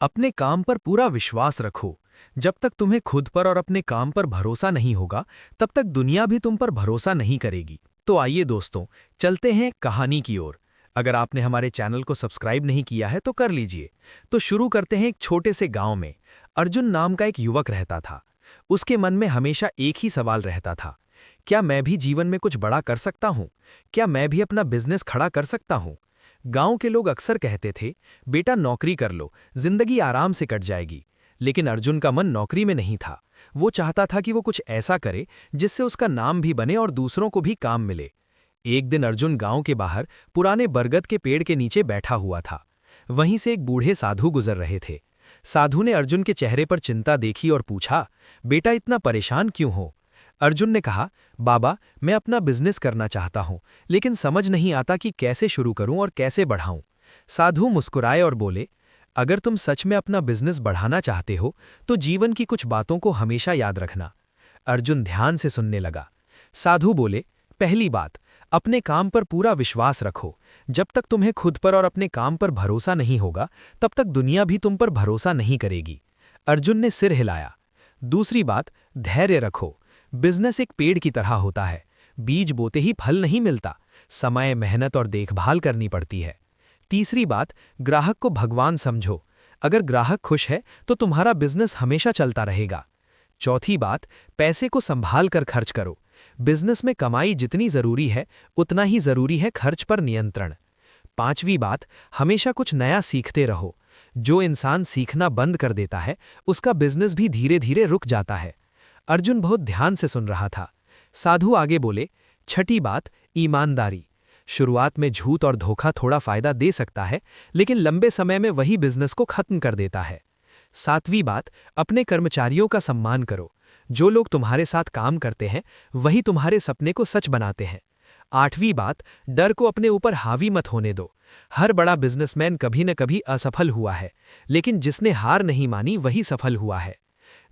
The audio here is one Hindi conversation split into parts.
अपने काम पर पूरा विश्वास रखो। जब तक तुम्हें खुद पर और अपने काम पर भरोसा नहीं होगा, तब तक दुनिया भी तुम पर भरोसा नहीं करेगी। तो आइए दोस्तों, चलते हैं कहानी की ओर। अगर आपने हमारे चैनल को सब्सक्राइब नहीं किया है तो कर लीजिए। तो शुरू करते हैं। एक छोटे से गांव में अर्जुन नाम का एक युवक रहता था। उसके मन में हमेशा एक ही सवाल रहता था, क्या मैं भी जीवन में कुछ बड़ा कर सकता हूँ? क्या मैं भी अपना बिजनेस खड़ा कर सकता हूँ? गांव के लोग अक्सर कहते थे, बेटा नौकरी कर लो, जिंदगी आराम से कट जाएगी। लेकिन अर्जुन का मन नौकरी में नहीं था। वो चाहता था कि वो कुछ ऐसा करे जिससे उसका नाम भी बने और दूसरों को भी काम मिले। एक दिन अर्जुन गांव के बाहर पुराने बरगद के पेड़ के नीचे बैठा हुआ था। वहीं से एक बूढ़े साधु गुजर रहे थे। साधु ने अर्जुन के चेहरे पर चिंता देखी और पूछा, बेटा इतना परेशान क्यों हो? अर्जुन ने कहा, बाबा मैं अपना बिजनेस करना चाहता हूं, लेकिन समझ नहीं आता कि कैसे शुरू करूं और कैसे बढ़ाऊं। साधु मुस्कुराए और बोले, अगर तुम सच में अपना बिजनेस बढ़ाना चाहते हो तो जीवन की कुछ बातों को हमेशा याद रखना। अर्जुन ध्यान से सुनने लगा। साधु बोले, पहली बात, अपने काम पर पूरा विश्वास रखो। जब तक तुम्हें खुद पर और अपने काम पर भरोसा नहीं होगा, तब तक दुनिया भी तुम पर भरोसा नहीं करेगी। अर्जुन ने सिर हिलाया। दूसरी बात, धैर्य रखो। बिजनेस एक पेड़ की तरह होता है। बीज बोते ही फल नहीं मिलता, समय, मेहनत और देखभाल करनी पड़ती है। तीसरी बात, ग्राहक को भगवान समझो। अगर ग्राहक खुश है तो तुम्हारा बिजनेस हमेशा चलता रहेगा। चौथी बात, पैसे को संभाल कर खर्च करो। बिजनेस में कमाई जितनी जरूरी है, उतना ही जरूरी है खर्च पर नियंत्रण। पांचवी बात, हमेशा कुछ नया सीखते रहो। जो इंसान सीखना बंद कर देता है, उसका बिजनेस भी धीरे धीरे रुक जाता है। अर्जुन बहुत ध्यान से सुन रहा था। साधु आगे बोले, छठी बात, ईमानदारी। शुरुआत में झूठ और धोखा थोड़ा फायदा दे सकता है, लेकिन लंबे समय में वही बिजनेस को खत्म कर देता है। सातवीं बात, अपने कर्मचारियों का सम्मान करो। जो लोग तुम्हारे साथ काम करते हैं, वही तुम्हारे सपने को सच बनाते हैं। आठवीं बात, डर को अपने ऊपर हावी मत होने दो। हर बड़ा बिजनेसमैन कभी न कभी असफल हुआ है, लेकिन जिसने हार नहीं मानी वही सफल हुआ है।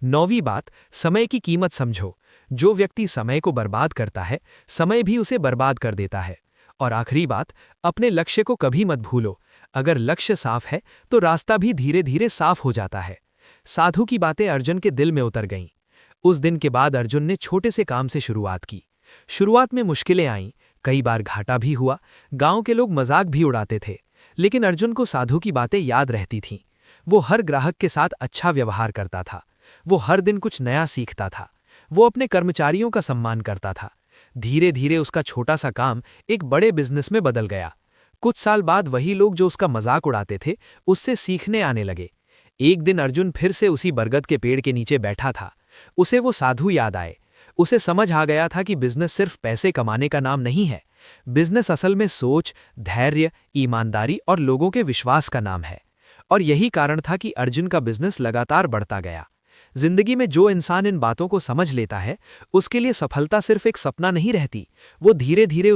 नौवीं बात, समय की कीमत समझो। जो व्यक्ति समय को बर्बाद करता है, समय भी उसे बर्बाद कर देता है। और आखिरी बात, अपने लक्ष्य को कभी मत भूलो। अगर लक्ष्य साफ है तो रास्ता भी धीरे धीरे साफ हो जाता है। साधु की बातें अर्जुन के दिल में उतर गईं। उस दिन के बाद अर्जुन ने छोटे से काम से शुरुआत की। शुरुआत में मुश्किलें आईं, कई बार घाटा भी हुआ, गांव के लोग मजाक भी उड़ाते थे। लेकिन अर्जुन को साधु की बातें याद रहती थीं। वो हर ग्राहक के साथ अच्छा व्यवहार करता था। वो हर दिन कुछ नया सीखता था। वो अपने कर्मचारियों का सम्मान करता था। धीरे धीरे उसका छोटा सा काम एक बड़े बिजनेस में बदल गया। कुछ साल बाद वही लोग जो उसका मजाक उड़ाते थे, उससे सीखने आने लगे। एक दिन अर्जुन फिर से उसी बरगद के पेड़ के नीचे बैठा था। उसे वो साधु याद आए। उसे समझ आ गया था कि बिजनेस सिर्फ पैसे कमाने का नाम नहीं है। बिजनेस असल में सोच, धैर्य, ईमानदारी और लोगों के विश्वास का नाम है। और यही कारण था कि अर्जुन का बिजनेस लगातार बढ़ता गया। जिंदगी में जो इंसान इन बातों को समझ लेता है, उसके लिए सफलता सिर्फ एक सपना नहीं रहती, वो धीरे धीरे